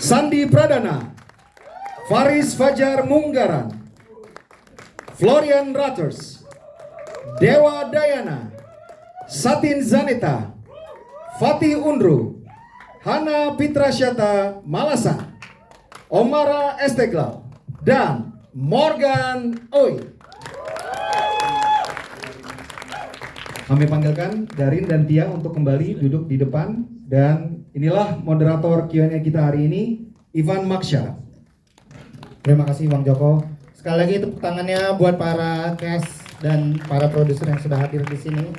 Sandi Pradana, Faris Fajar Munggaran, Florian Ratters, Dewa Dayana, Satin Zaneta, Fatih Undru, Hana Pitrasyata Malasa, Omara Esteglal, dan Morgan Oi. Kami panggilkan Darin dan Tia untuk kembali duduk di depan. Dan inilah moderator Q&A kita hari ini, Ivan Maksya. Terima kasih Bang Joko. Sekali lagi tepuk tangannya buat para cast dan para produser yang sudah hadir di sini.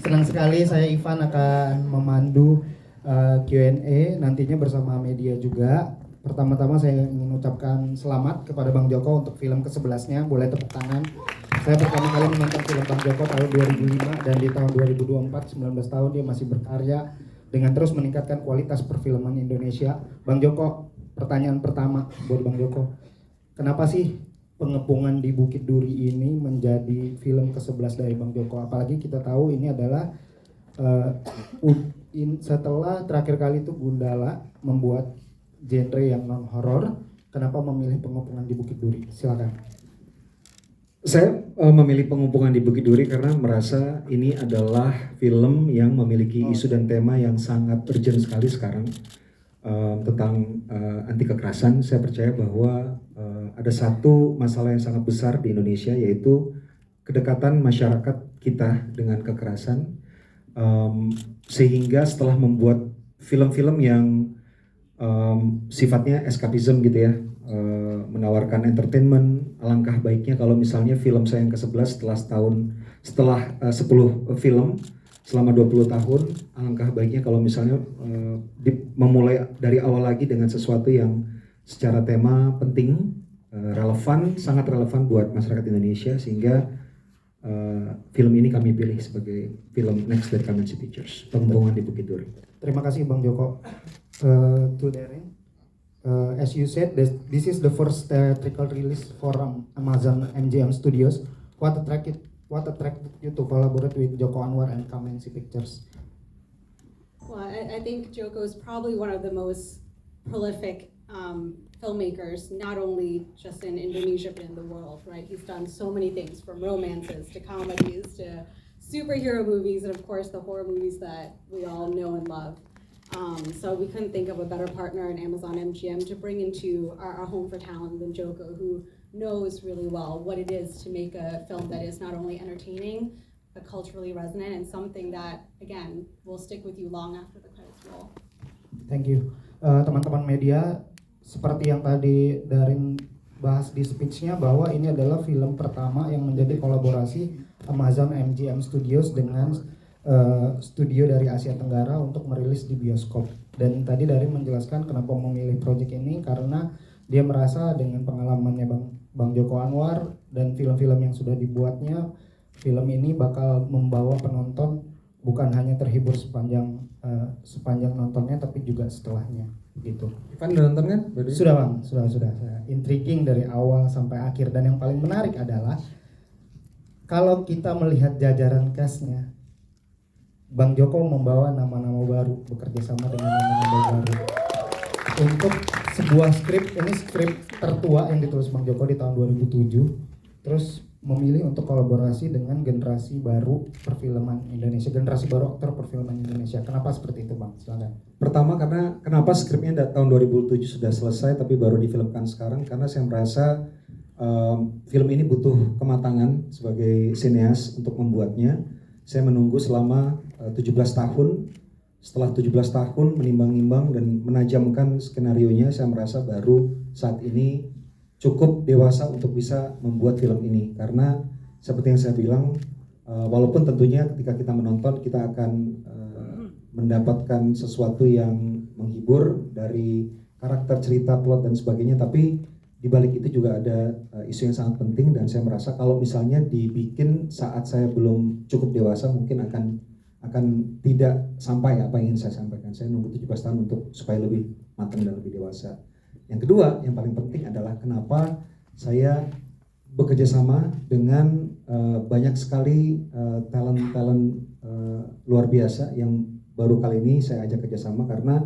Senang sekali saya Ivan akan memandu Q&A nantinya bersama media juga. Pertama-tama saya ingin mengucapkan selamat kepada Bang Joko untuk film ke-11-nya. Boleh tepuk tangan. Saya pertama kali menonton film Bang Joko tahun 2005 dan di tahun 2024, 19 tahun dia masih berkarya dengan terus meningkatkan kualitas perfilman Indonesia. Bang Joko, pertanyaan pertama buat Bang Joko. Kenapa sih Pengepungan di Bukit Duri ini menjadi film ke-11 dari Bang Joko? Apalagi kita tahu ini adalah setelah terakhir kali itu Gundala membuat genre yang non horor, kenapa memilih Pengepungan di Bukit Duri? Silakan. Saya memilih Pengepungan di Bukit Duri karena merasa ini adalah film yang memiliki isu dan tema yang sangat urgent sekali sekarang, tentang anti kekerasan. Saya percaya bahwa ada satu masalah yang sangat besar di Indonesia, yaitu kedekatan masyarakat kita dengan kekerasan, sehingga setelah membuat film-film yang sifatnya eskapisme gitu ya, menawarkan entertainment, alangkah baiknya kalau misalnya film saya yang ke-11 setelah 10 film selama 20 tahun, alangkah baiknya kalau misalnya memulai dari awal lagi dengan sesuatu yang secara tema penting, relevan, sangat relevan buat masyarakat Indonesia, sehingga film ini kami pilih sebagai film next dari Kamensi Pictures, Pengepungan di Bukit Duri. Terima kasih Bang Joko. To Darin, as you said, this is the first theatrical release for Amazon MGM Studios. What attracted you to collaborate with Joko Anwar and Kamensi Pictures? Well, I think Joko is probably one of the most prolific filmmakers, not only just in Indonesia but in the world, right? He's done so many things, from romances to comedies to superhero movies, and of course the horror movies that we all know and love. So we couldn't think of a better partner in Amazon MGM to bring into our home for talent than Joko, who knows really well what it is to make a film that is not only entertaining but culturally resonant and something that, again, will stick with you long after the credits roll. Thank you. Teman-teman media, seperti yang tadi Darin bahas di speech-nya, bahwa ini adalah film pertama yang menjadi kolaborasi Amazon MGM Studios dengan studio dari Asia Tenggara untuk merilis di bioskop. Dan tadi Darin menjelaskan kenapa memilih project ini, karena dia merasa dengan pengalamannya Bang Joko Anwar dan film-film yang sudah dibuatnya, film ini bakal membawa penonton bukan hanya terhibur sepanjang nontonnya, tapi juga setelahnya gitu. Ivan udah nonton kan? Sudah Bang, sudah. Intriguing dari awal sampai akhir, dan yang paling menarik adalah kalau kita melihat jajaran cast-nya, Bang Joko membawa nama-nama baru, bekerja sama dengan nama-nama baru untuk sebuah skrip. Ini skrip tertua yang ditulis Bang Joko di tahun 2007, terus memilih untuk kolaborasi dengan generasi baru perfilman Indonesia, generasi baru aktor perfilman Indonesia. Kenapa seperti itu Bang? Silakan. Pertama, karena kenapa skripnya tahun 2007 sudah selesai tapi baru difilmkan sekarang, karena saya merasa film ini butuh kematangan sebagai sineas untuk membuatnya. Saya menunggu selama 17 tahun. Setelah 17 tahun menimbang-nimbang dan menajamkan skenarionya, saya merasa baru saat ini cukup dewasa untuk bisa membuat film ini. Karena seperti yang saya bilang, walaupun tentunya ketika kita menonton kita akan mendapatkan sesuatu yang menghibur dari karakter, cerita, plot dan sebagainya, tapi di balik itu juga ada isu yang sangat penting, dan saya merasa kalau misalnya dibikin saat saya belum cukup dewasa, mungkin akan tidak sampai apa yang ingin saya sampaikan. Saya nunggu 17 tahun untuk supaya lebih matang dan lebih dewasa. Yang kedua, yang paling penting adalah kenapa saya bekerja sama dengan banyak sekali talent luar biasa yang baru kali ini saya ajak kerjasama, karena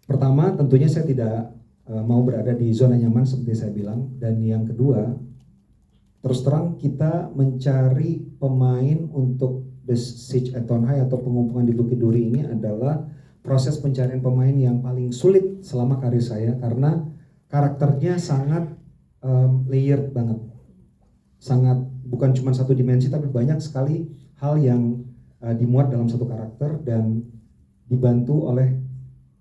Pertama, tentunya saya tidak mau berada di zona nyaman seperti saya bilang. Dan yang kedua, terus terang kita mencari pemain untuk The Siege at Town High atau pengumpulan di Bukit Duri ini adalah proses pencarian pemain yang paling sulit selama karir saya karena karakternya sangat layered banget. Sangat bukan cuma satu dimensi tapi banyak sekali hal yang dimuat dalam satu karakter dan dibantu oleh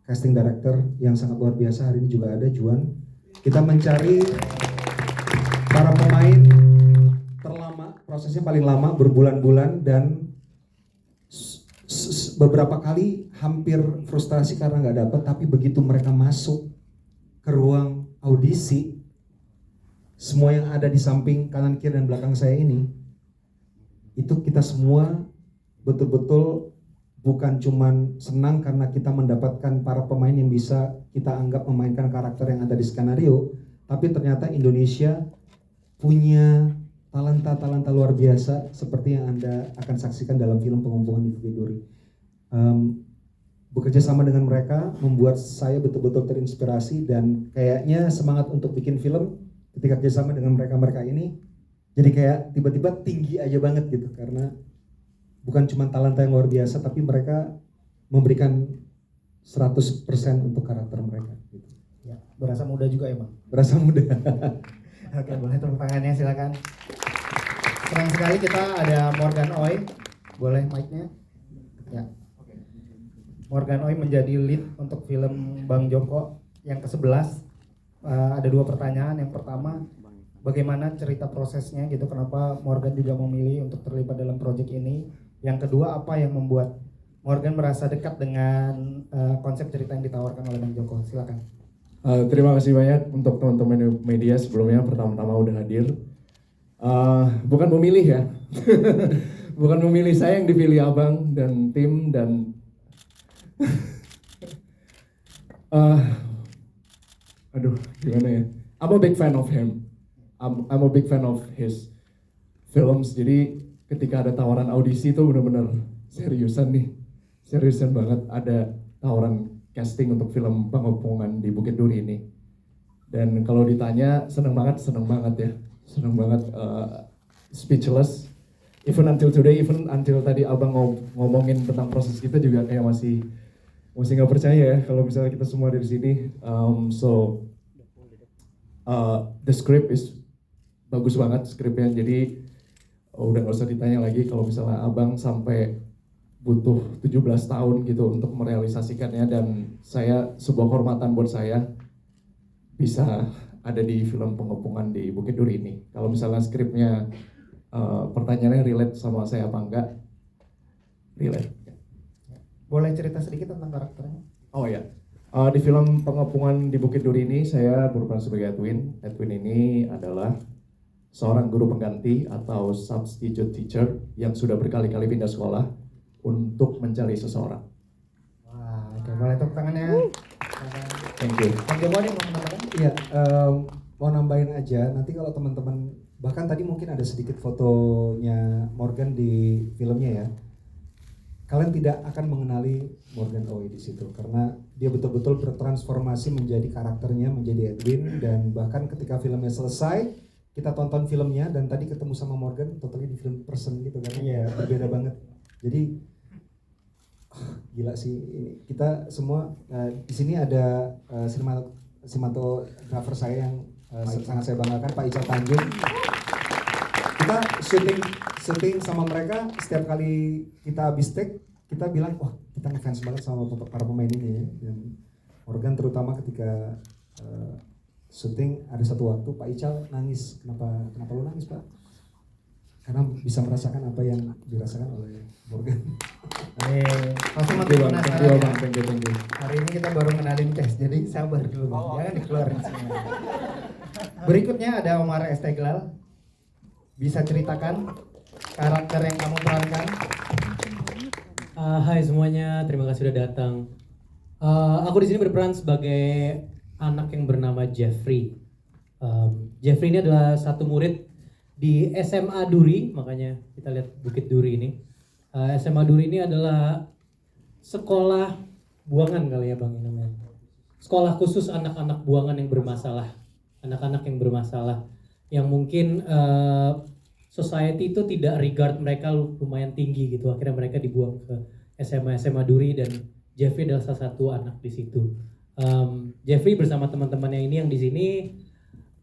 casting director yang sangat luar biasa. Hari ini juga ada Juan. Kita mencari para pemain terlama, prosesnya paling lama berbulan-bulan dan beberapa kali hampir frustasi karena nggak dapat, tapi begitu mereka masuk ke ruang audisi, semua yang ada di samping kanan kiri dan belakang saya ini, itu kita semua betul-betul bukan cuman senang karena kita mendapatkan para pemain yang bisa kita anggap memainkan karakter yang ada di skenario, tapi ternyata Indonesia punya talenta-talenta luar biasa seperti yang Anda akan saksikan dalam film Pengumpulan di Bukit Duri. Bekerja sama dengan mereka membuat saya betul-betul terinspirasi dan kayaknya semangat untuk bikin film ketika kerjasama dengan mereka ini jadi kayak tiba-tiba tinggi aja banget gitu karena bukan cuma talenta yang luar biasa tapi mereka memberikan 100% untuk karakter mereka gitu. Ya, berasa muda juga ya Bang? Berasa muda. Oke, boleh tepuk tangannya silakan. Senang sekali kita ada Morgan Oy. Boleh mic-nya? Ya. Morgan Oy menjadi lead untuk film Bang Joko yang ke-11. Ada 2 pertanyaan. Yang pertama, bagaimana cerita prosesnya gitu? Kenapa Morgan juga memilih untuk terlibat dalam proyek ini? Yang kedua, apa yang membuat Morgan merasa dekat dengan konsep cerita yang ditawarkan oleh Bang Joko? Silakan. Terima kasih banyak untuk teman-teman media sebelumnya pertama-tama udah hadir. Bukan memilih ya, bukan memilih saya yang dipilih abang dan tim dan aduh gimana ya? I'm a big fan of him. I'm a big fan of his films. Jadi ketika ada tawaran audisi itu benar-benar seriusan nih, seriusan banget. Ada tawaran casting untuk film Pengepungan di Bukit Duri ini. Dan kalau ditanya seneng banget ya, seneng banget, speechless. Even until today, even until tadi abang ngomongin tentang proses kita juga kayak masih nggak percaya ya kalau misalnya kita semua dari sini. The script is bagus banget skripnya, jadi udah nggak usah ditanya lagi kalau misalnya abang sampai butuh 17 tahun gitu untuk merealisasikannya, dan saya sebuah kehormatan buat saya bisa ada di film Pengepungan di Bukit Duri ini. Kalau misalnya skripnya pertanyaannya relate sama saya apa enggak? Relate. Boleh cerita sedikit tentang karakternya? Oh ya, di film Pengepungan di Bukit Duri ini saya berperan sebagai Edwin. Edwin ini adalah seorang guru pengganti atau substitute teacher yang sudah berkali-kali pindah sekolah untuk mencari seseorang. Wah, oke, boleh tepuk tangannya. Thank you. Bang Joko nih mau menambahkan? Iya, mau nambahin aja, nanti kalau teman-teman, bahkan tadi mungkin ada sedikit fotonya Morgan di filmnya ya. Kalian tidak akan mengenali Morgan Oy di situ karena dia betul-betul bertransformasi menjadi karakternya, menjadi Edwin, dan bahkan ketika filmnya selesai, kita tonton filmnya dan tadi ketemu sama Morgan, totally different person gitu kan. Iya, berbeda banget. Jadi gila sih ini. Kita semua di sini ada sinematografer saya yang sangat saya banggakan, Pak Ical Tanjung. Kita syuting sama mereka, setiap kali kita habis take kita bilang wah kita ngefans banget sama para pemain ini ya. Dan Morgan terutama ketika syuting ada satu waktu Pak Ical nangis. Kenapa lu nangis Pak? Karena bisa merasakan apa yang dirasakan oleh Morgan. Pasti makin penasaran ya. Thank you. Hari ini kita baru kenalin Kes, jadi sabar dulu Bang, jangan dikeluarin semua. Berikutnya ada Omar Esteglal. Bisa ceritakan karakter yang kamu perankan? Hai semuanya, terima kasih sudah datang. Aku di sini berperan sebagai anak yang bernama Jeffrey. Jeffrey ini adalah satu murid di SMA Duri, makanya kita lihat Bukit Duri ini. SMA Duri ini adalah sekolah buangan kali ya Bang, namanya. sekolah khusus anak-anak buangan yang bermasalah, anak-anak yang bermasalah, yang mungkin society itu tidak regard mereka lumayan tinggi gitu. Akhirnya mereka dibuang ke SMA Duri dan Jeffrey adalah salah satu anak di situ. Jeffrey bersama teman-temannya ini yang di sini,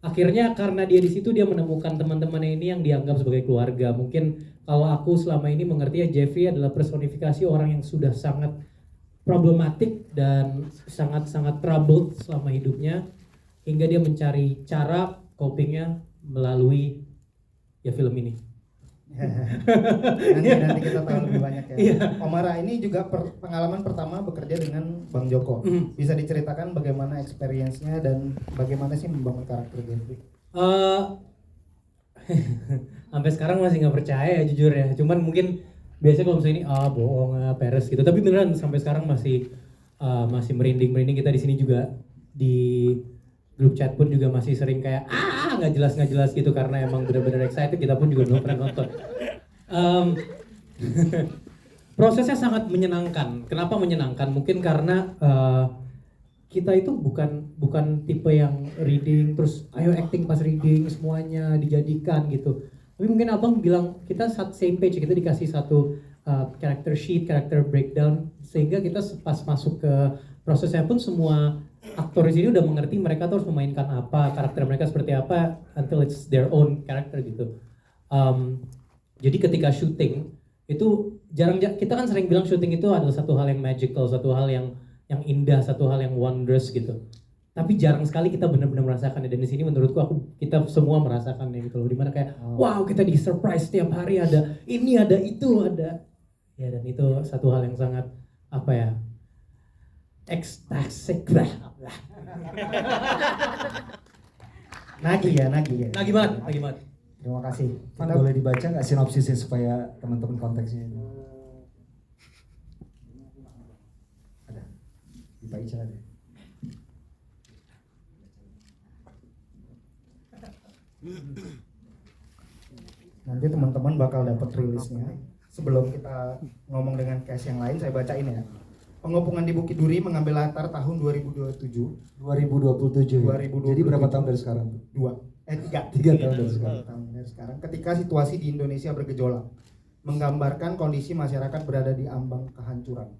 akhirnya karena dia di situ dia menemukan teman-temannya ini yang dianggap sebagai keluarga. Mungkin kalau aku selama ini mengerti ya, Jeffrey adalah personifikasi orang yang sudah sangat problematik dan sangat-sangat troubled selama hidupnya, hingga dia mencari cara copingnya melalui ya film ini. Nanti kita tahu lebih banyak ya. Iya. Omara ini juga pengalaman pertama bekerja dengan Bang Joko. Bisa diceritakan bagaimana experience-nya dan bagaimana sih membangun karakter Jeffrey? Sampai sekarang masih nggak percaya ya, jujur ya. Cuman mungkin biasanya kalau misalnya ini bohong peres gitu. Tapi beneran sampai sekarang masih merinding. Kita di sini juga di grup chat pun juga masih sering kayak nggak jelas gitu karena emang benar-benar excited. Kita pun juga belum pernah nonton. Prosesnya sangat menyenangkan. Kenapa menyenangkan? Mungkin karena kita itu bukan tipe yang reading terus ayo acting pas reading semuanya dijadikan gitu. Tapi mungkin abang bilang kita same page, kita dikasih satu character sheet, character breakdown, sehingga kita pas masuk ke prosesnya pun semua aktor di sini udah mengerti mereka tuh harus memainkan apa, karakter mereka seperti apa, until it's their own character gitu. Jadi ketika syuting itu kita kan sering bilang syuting itu adalah satu hal yang magical, satu hal yang indah, satu hal yang wondrous gitu. Tapi jarang sekali kita benar-benar merasakannya, dan di sini menurutku kita semua merasakannya gitu loh, dimana kayak wow, kita di surprise setiap hari, ada ini, ada itu, ada ya, dan itu satu hal yang sangat apa ya, ekstatik lah. Nagih ya. Nagih banget. Terima kasih. Van, boleh dibaca nggak sinopsisnya supaya teman-teman konteksnya ini? Ada di Pak Ica ada. Nanti teman-teman bakal dapat rilisnya. Sebelum kita ngomong dengan cast yang lain, saya bacain ya. Pengepungan di Bukit Duri mengambil latar tahun 2027. 2027. Jadi berapa tahun dari sekarang? 3 tahun dari sekarang. Ketika situasi di Indonesia bergejolak, menggambarkan kondisi masyarakat berada di ambang kehancuran.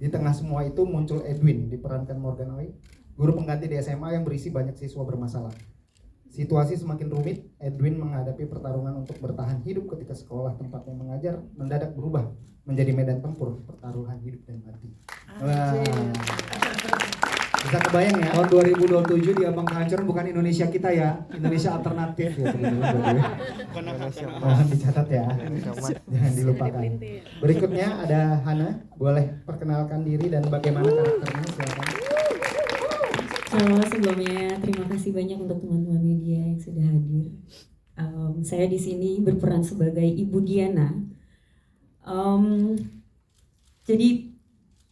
Di tengah semua itu muncul Edwin, diperankan Morgan Oey, guru pengganti di SMA yang berisi banyak siswa bermasalah. Situasi semakin rumit, Edwin menghadapi pertarungan untuk bertahan hidup ketika sekolah tempatnya mengajar mendadak berubah menjadi medan tempur pertaruhan hidup dan mati. Wah. Bisa kebayang ya? Tahun 2027 di ambang kehancuran bukan Indonesia kita ya, Indonesia alternatif ya teman-teman. Mohon dicatat ya, jangan dilupakan. Berikutnya ada Hana, boleh perkenalkan diri dan bagaimana karakternya, silakan. Halo, sebelumnya terima kasih banyak untuk teman-teman media yang sudah hadir. Saya di sini berperan sebagai Ibu Diana. Jadi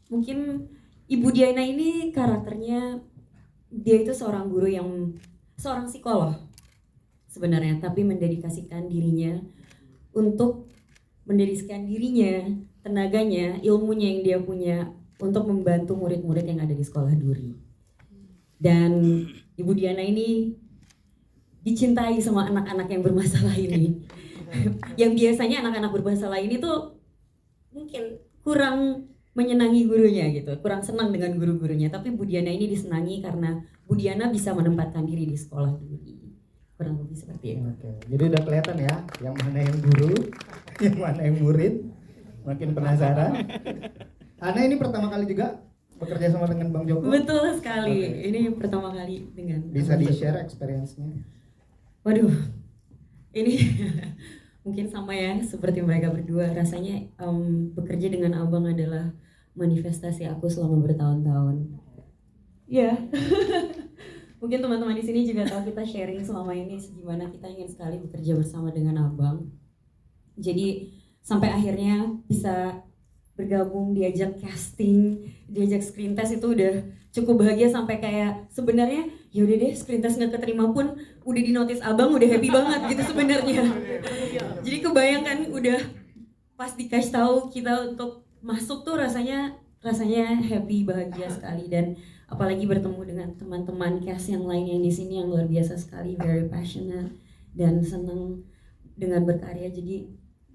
mungkin Ibu Diana ini karakternya, dia itu seorang guru seorang psikolog sebenarnya, tapi mendedikasikan dirinya, tenaganya, ilmunya yang dia punya untuk membantu murid-murid yang ada di sekolah Duri. Dan Ibu Diana ini dicintai sama anak-anak yang bermasalah ini. Yang biasanya anak-anak bermasalah ini tuh mungkin kurang menyenangi gurunya gitu, kurang senang dengan guru-gurunya. Tapi Bu Diana ini disenangi karena Bu Diana bisa menempatkan diri di sekolah Duri. Kurang lebih seperti itu. Oke, jadi udah kelihatan ya, yang mana yang guru, yang mana yang murid. Makin penasaran. Ana ini pertama kali juga bekerja sama dengan Bang Joko? Betul sekali. Oke. Ini pertama kali dengan. Bisa di-share experience-nya? Waduh, ini mungkin sama ya seperti mereka berdua. Rasanya bekerja dengan abang adalah manifestasi aku selama bertahun-tahun. Ya, mungkin teman-teman di sini juga tahu kita sharing selama ini gimana kita ingin sekali bekerja bersama dengan abang. Jadi sampai akhirnya bisa bergabung, diajak casting, diajak screen test, itu udah cukup bahagia. Sampai kayak sebenarnya ya udah deh, screen test nggak keterima pun udah di notice abang, udah happy banget gitu sebenarnya. Jadi kebayangkan udah pas dikasih tahu kita untuk masuk tuh rasanya rasanya happy, bahagia sekali, dan apalagi bertemu dengan teman-teman cast yang lain yang di sini yang luar biasa sekali, very passionate dan senang dengan berkarya. Jadi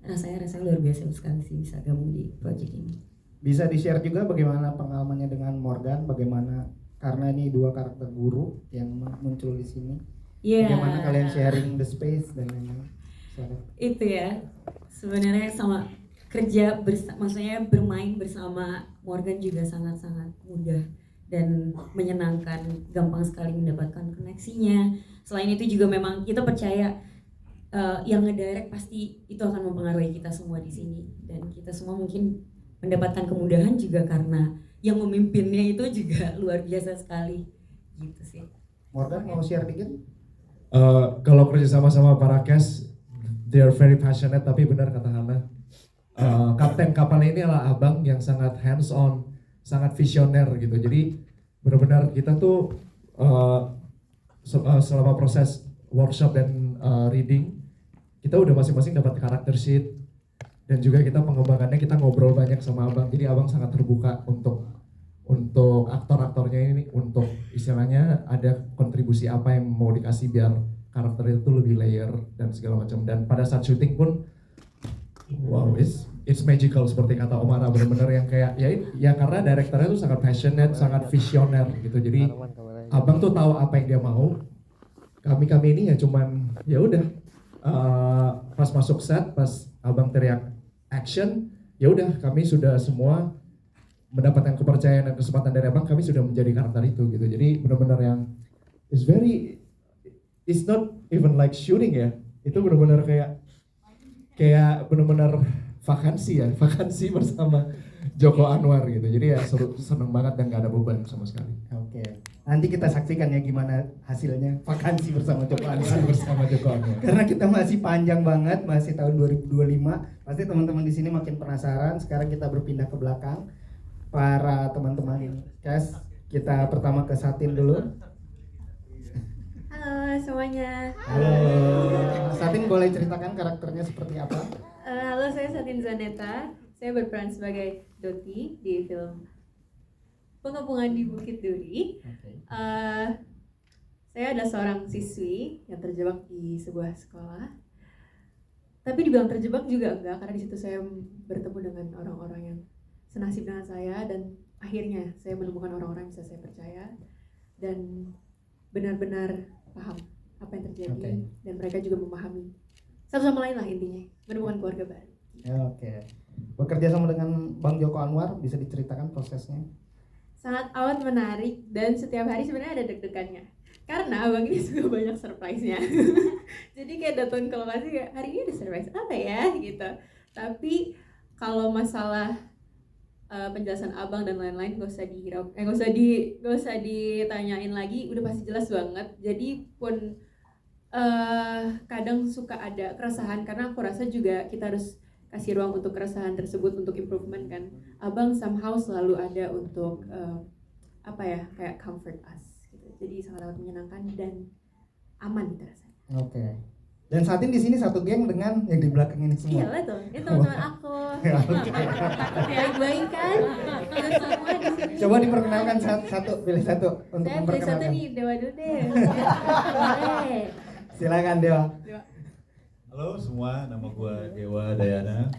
rasanya luar biasa sekali sih bisa gabung di project ini. Bisa di-share juga bagaimana pengalamannya dengan Morgan, bagaimana karena ini dua karakter guru yang muncul di sini. Iya. Bagaimana kalian sharing the space dan lain-lain. Itu ya, sebenarnya sama kerja maksudnya bermain bersama Morgan juga sangat-sangat mudah dan menyenangkan, gampang sekali mendapatkan koneksinya. Selain itu juga memang kita percaya yang ngedirect pasti itu akan mempengaruhi kita semua di sini, dan kita semua mungkin mendapatkan kemudahan juga karena yang memimpinnya itu juga luar biasa sekali gitu sih. Morgan mau share dikit? Kalau kerja sama para cast, they are very passionate, tapi benar kata Hana, kapten kapal ini adalah abang yang sangat hands on, sangat visioner gitu. Jadi benar-benar kita tuh selama proses workshop dan reading, kita udah masing-masing dapat karakter sheet, dan juga kita pengembangannya kita ngobrol banyak sama abang. Jadi abang sangat terbuka untuk aktor-aktornya ini, untuk istilahnya ada kontribusi apa yang mau dikasih biar karakter itu lebih layer dan segala macam. Dan pada saat syuting pun wow, it's magical seperti kata Omara, benar-benar yang kayak ya karena direkturnya tuh sangat passionate, sangat visioner gitu. Jadi abang tuh tahu apa yang dia mau. Kami ini ya cuman ya udah pas masuk set, pas abang teriak action, ya udah kami sudah semua mendapatkan kepercayaan dan kesempatan dari abang, kami sudah menjadi karakter itu gitu. Jadi benar-benar yang it's not even like shooting ya, itu benar-benar kayak benar-benar vakansi bersama Joko Anwar gitu. Jadi ya seneng banget dan gak ada beban sama sekali. Oke. Nanti kita saksikan ya gimana hasilnya vakansi bersama Joko Anwar. Karena kita masih panjang banget, masih tahun 2025. Pasti teman-teman di sini makin penasaran. Sekarang kita berpindah ke belakang. Para teman-teman cast, kita pertama ke Satin dulu. Halo semuanya. Halo. Satin boleh ceritakan karakternya seperti apa? Halo, saya Satin Zaneta. Saya berperan sebagai Doti di film Pengepungan di Bukit Duri. Saya adalah seorang siswi yang terjebak di sebuah sekolah. Tapi dibilang terjebak juga enggak, karena di situ saya bertemu dengan orang-orang yang senasib dengan saya, dan akhirnya saya menemukan orang-orang yang bisa saya percaya dan benar-benar paham apa yang terjadi, dan mereka juga memahami satu sama lain lah, intinya menemukan keluarga baru. Oke. Bekerja sama dengan Bang Joko Anwar, bisa diceritakan prosesnya? Sangat amat menarik, dan setiap hari sebenarnya ada deg-degannya karena abang ini juga banyak surprise-nya. Jadi kayak datang ke lokasi kayak hari ini ada surprise apa ya gitu. Tapi kalau masalah penjelasan abang dan lain-lain gak usah ditanyain lagi, udah pasti jelas banget. Jadi pun kadang suka ada keresahan, karena aku rasa juga kita harus kasih ruang untuk keresahan tersebut untuk improvement kan. Abang somehow selalu ada untuk kayak comfort us gitu. Jadi sangat amat menyenangkan dan aman gitu rasanya. Oke. Dan Satin di sini satu geng dengan yang di belakang ini semua. Iya betul, itu teman-teman aku. Baik-baik kan? Kita semua di sini. Coba diperkenalkan satu, pilih satu untuk Saya pilih satu memperkenalkan. nih, Dewa dulu deh. Boleh. Silakan Dewa. Halo semua, nama gue Dewa Dayana.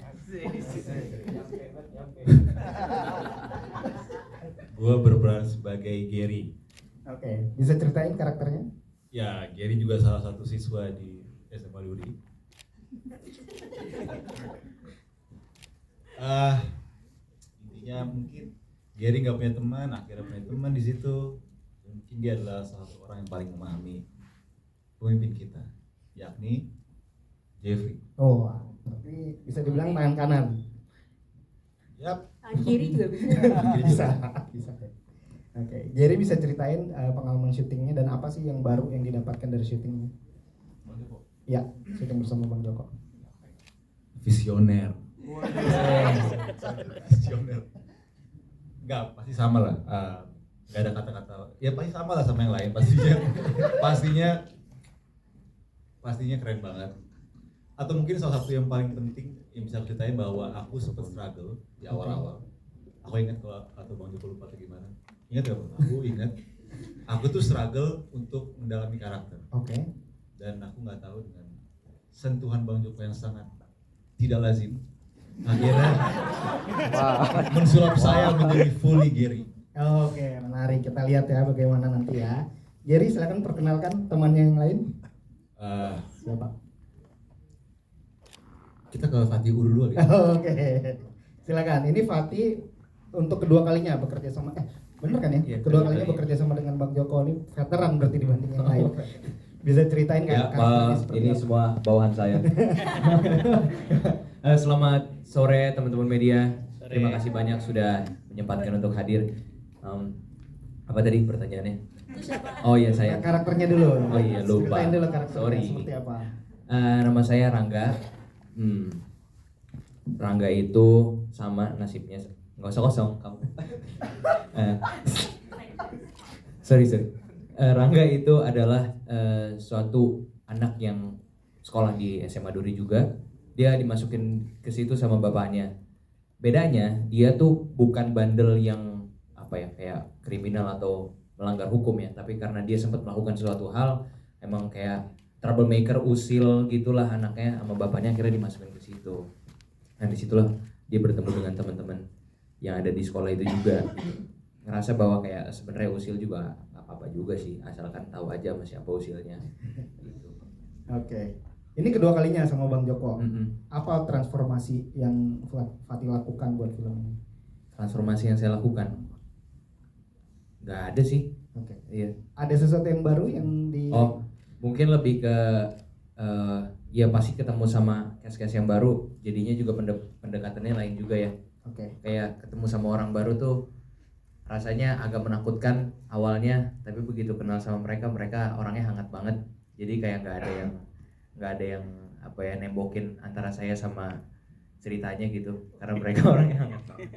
Gue berperan sebagai Gary. Oke, bisa ceritain karakternya? Ya, Gary juga salah satu siswa di SMA Duri. Intinya mungkin Gary nggak punya teman, akhirnya punya teman di situ. Mungkin dia adalah salah satu orang yang paling memahami pemimpin kita, yakni Jeffrey. Oh, berarti bisa dibilang tangan kanan. Yap. Tangan kiri juga bisa. Bisa. Oke, Jerry bisa ceritain pengalaman syutingnya dan apa sih yang baru yang didapatkan dari syutingnya? Ya, syuting bersama Bang Joko. Visioner. Visioner. Enggak, pasti sama lah. Enggak ada kata-kata. Ya pasti sama lah sama yang lain. Pastinya keren banget. Atau mungkin salah satu yang paling penting yang bisa aku ceritain bahwa aku sempat struggle di awal-awal. Aku ingat kalau atau Bang Joko lupa atau gimana. Ingat gak Bang? Aku ingat. Aku tuh struggle untuk mendalami karakter. Oke. Dan aku nggak tahu dengan sentuhan Bang Joko yang sangat tidak lazim. Akhirnya mensulap saya menjadi fully Gary. Oke, menarik. Kita lihat ya bagaimana nanti ya. Jerry, silakan perkenalkan temannya yang lain. Siapa? Kita ke Fatih Uru dulu ya. Oke. Silakan. Ini Fatih untuk kedua kalinya bekerja sama bener kan ya? Iya, kedua kedua kalinya kali. bekerja sama dengan Bang Joko, ini veteran berarti dibanding yang lain. Bisa ceritain Ya, nggak karakternya Pak, seperti ini apa? semua bawahan saya. Selamat sore teman-teman media. Terima kasih banyak sudah menyempatkan untuk hadir. Apa tadi pertanyaannya? Oh iya saya. Karakternya dulu. Oh iya lupa. Ceritain dulu karakternya Sorry. seperti apa. Nama saya Rangga. Rangga itu sama nasibnya. Nggak usah kosong kamu. Sorry. Rangga itu adalah suatu anak yang sekolah di SMA Duri juga. Dia dimasukin ke situ sama bapaknya. Bedanya dia tuh bukan bandel yang apa ya kayak kriminal atau melanggar hukum ya, tapi karena dia sempat melakukan suatu hal emang kayak troublemaker, usil gitulah anaknya sama bapaknya, akhirnya dimasukin ke situ. Nah disitulah dia bertemu dengan teman-teman yang ada di sekolah itu juga, ngerasa bahwa kayak sebenarnya usil juga nggak apa-apa juga sih, asalkan tahu aja sama siapa usilnya gitu. Oke. Ini kedua kalinya sama Bang Joko. Mm-mm. Apa transformasi yang Fatih lakukan buat film ini? Transformasi yang saya lakukan nggak ada sih. Oke. Iya. Ada sesuatu yang baru yang di Oh, mungkin lebih ke ya pasti ketemu sama cast-cast yang baru, jadinya juga pendekatannya lain juga ya. Oke. Kayak ketemu sama orang baru tuh rasanya agak menakutkan awalnya, tapi begitu kenal sama mereka orangnya hangat banget. Jadi kayak nggak ada yang apa ya nembokin antara saya sama ceritanya gitu, karena mereka orangnya hangat banget.